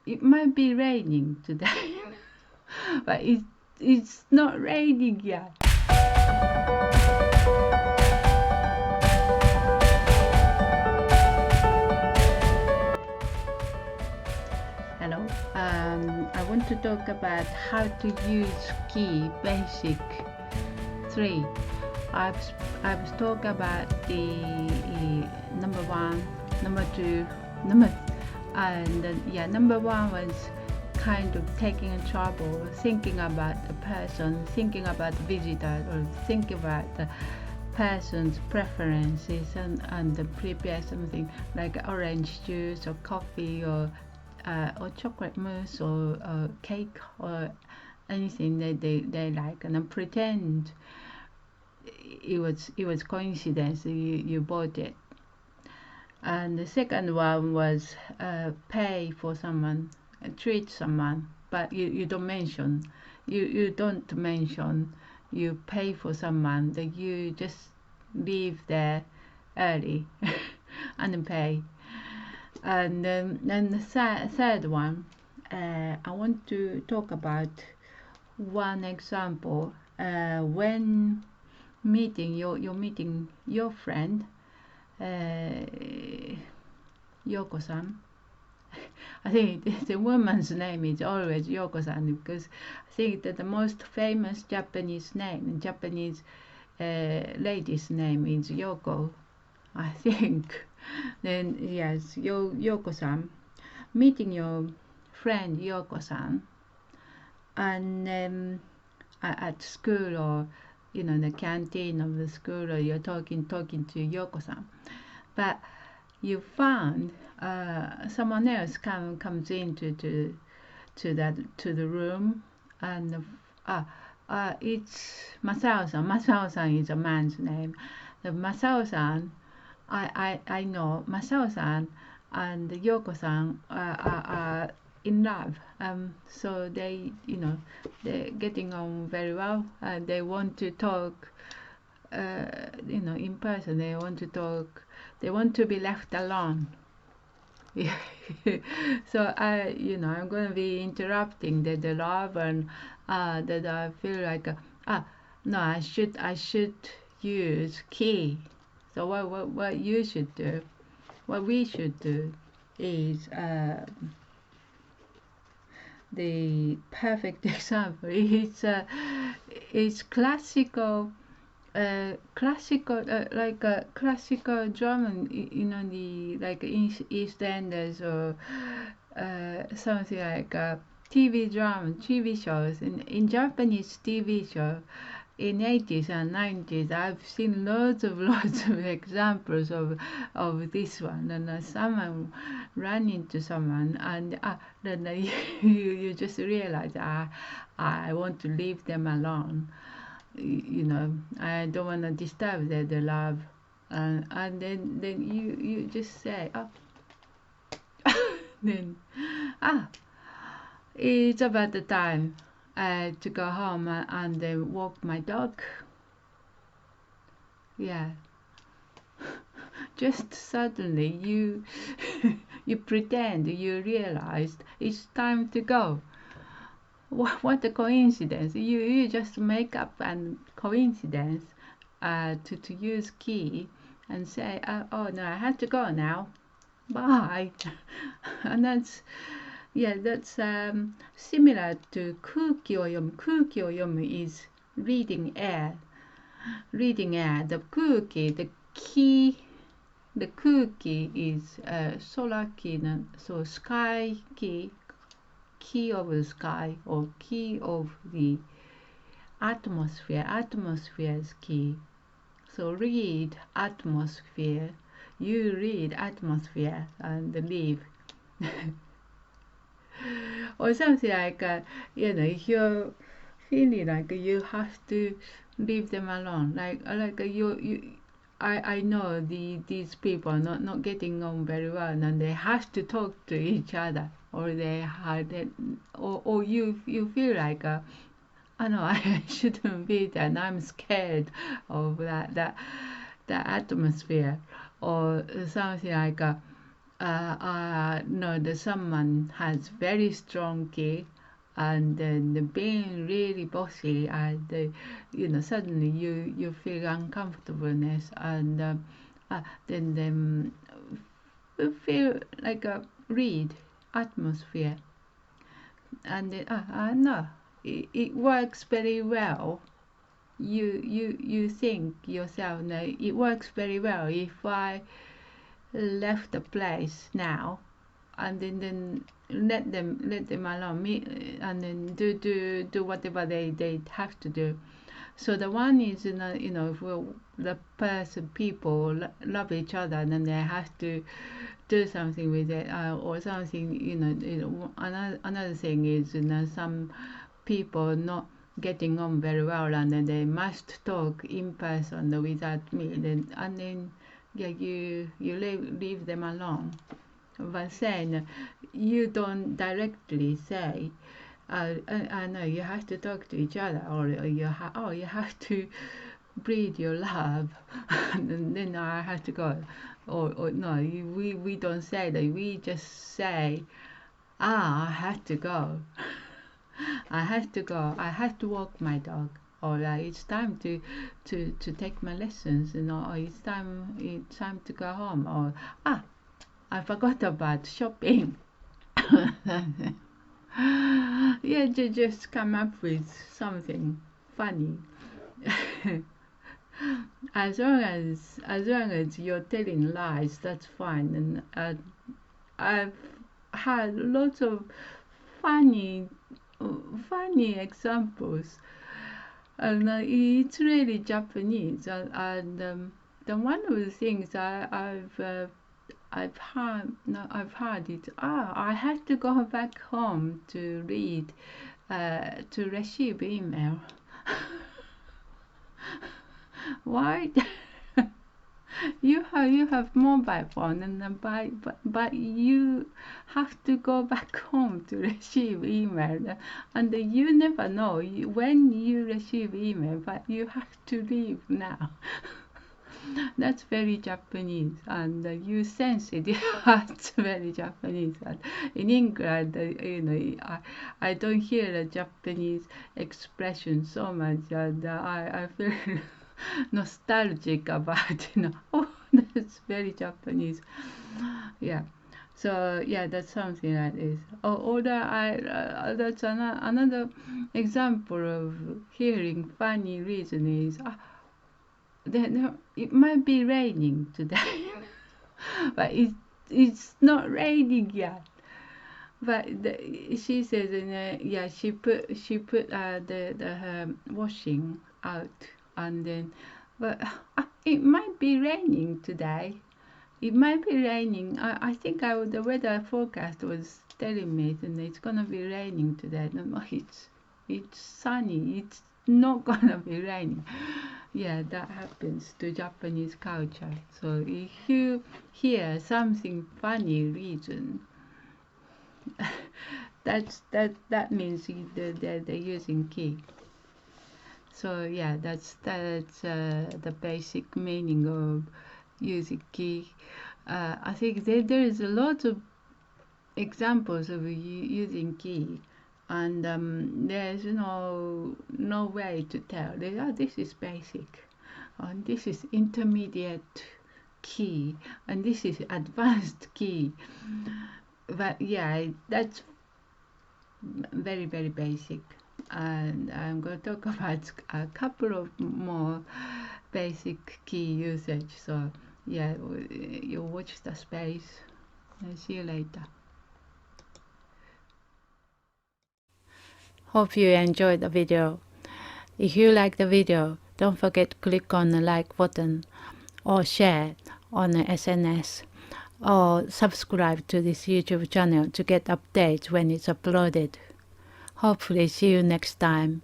it might be raining today, but it's not raining yet. Hello. I want to talk about how to use key basic 3. I've talked about the number 1, number 2, number 1 was kind of taking trouble, thinking about the person, thinking about the visitor, or thinking about the person's preferences and prepare something like orange juice or coffee or chocolate mousse or cake or anything that they like, and then pretend it was coincidence you bought it. And the second one was pay for someone, treat someone, but you don't mention, you don't mention you pay for someone, that you just leave there early and pay. And then the third one, I want to talk about one example. When you're meeting your friend, Yoko-san. I think the woman's name is always Yoko-san, because I think that the most famous Japanese lady's name is Yoko, I think. Then yes, Yoko-san, meeting your friend Yoko-san, and at school, or the canteen of the school, or you're talking to Yoko-san, but you found someone else comes into to the room, and it's Masao-san. Masao-san is a man's name. The Masao-san, I know Masao-san and Yoko-san are in love. So they're getting on very well. They want to talk, in person. They want to talk. They want to be left alone. So I'm going to be interrupting the love, and that I feel like no, I should use key. So what you should do, what we should do, is the perfect example. It's classical. Like a classical German, the like EastEnders, or something like TV shows. In Japanese TV show, in 80s and 90s, I've seen lots of examples of this one. And someone ran into someone, and then you just realize, I want to leave them alone. I don't want to disturb the love, and then you just say, then it's about the time to go home and walk my dog. Yeah. Just suddenly you you pretend you realized it's time to go. What a coincidence. You just make up a coincidence to use key and say, oh no, I have to go now, bye. And that's similar to kuki o yomu. Kuki o yomu is reading air. The kuki is solar key, so sky key of the sky, or key of the atmosphere's key. So read atmosphere, you read atmosphere and leave. Or something like if you're feeling like you have to leave them alone, like I know these people are not getting on very well, and they have to talk to each other, or or you feel like no, I shouldn't be there, and I'm scared of that atmosphere, or something like no, the someone has very strong key, and then the being really bossy, and suddenly you feel uncomfortableness, and then you feel like a read atmosphere, and no, it works very well. You think yourself, no, it works very well if I left the place now, and then let them alone, me, and then do whatever they have to do. So the one is, if the person, people love each other, and then they have to do something with it, or something. Another thing is, some people not getting on very well, and then they must talk in person without me. And then yeah, you leave them alone. But then you don't directly say, I know you have to talk to each other, or you have to breathe your love, and then I have to go, or no, we don't say that. We just say, I have to go. I have to go. I have to walk my dog. Or it's time to take my lessons. Or it's time to go home. Or I forgot about shopping. Yeah, just come up with something funny. as long as you're telling lies, that's fine. And I've had lots of funny funny examples, and it's really Japanese. And the one of the things I've heard, no, I've heard it. I have to go back home to read, to receive email. Why? You have mobile phone, and but you have to go back home to receive email, and you never know when you receive email, but you have to leave now. That's very Japanese, and you sense it. It's very Japanese. And in England, I don't hear a Japanese expression so much, and I feel nostalgic about, oh, that's very Japanese. Yeah. So yeah, that's something like this. Or that's another example of hearing funny reason is, it might be raining today, but it's not raining yet. But she says, yeah, she put the her washing out, and then, but it might be raining today. It might be raining. I think the weather forecast was telling me that it's gonna be raining today. No, it's sunny. It's not gonna be raining. Yeah, that happens to Japanese culture. So if you hear something funny reason, that means they're using ki. So yeah, that's the basic meaning of using ki. I think there is a lot of examples of using ki, and there's no way to tell. This is basic, and this is intermediate ki, and this is advanced ki. But yeah, that's very, very basic. And I'm going to talk about a couple of more basic key usage. So yeah, you watch the space, and see you later. Hope you enjoyed the video. If you like the video, don't forget to click on the like button, or share on the SNS, or subscribe to this YouTube channel to get updates when it's uploaded. Hopefully see you next time.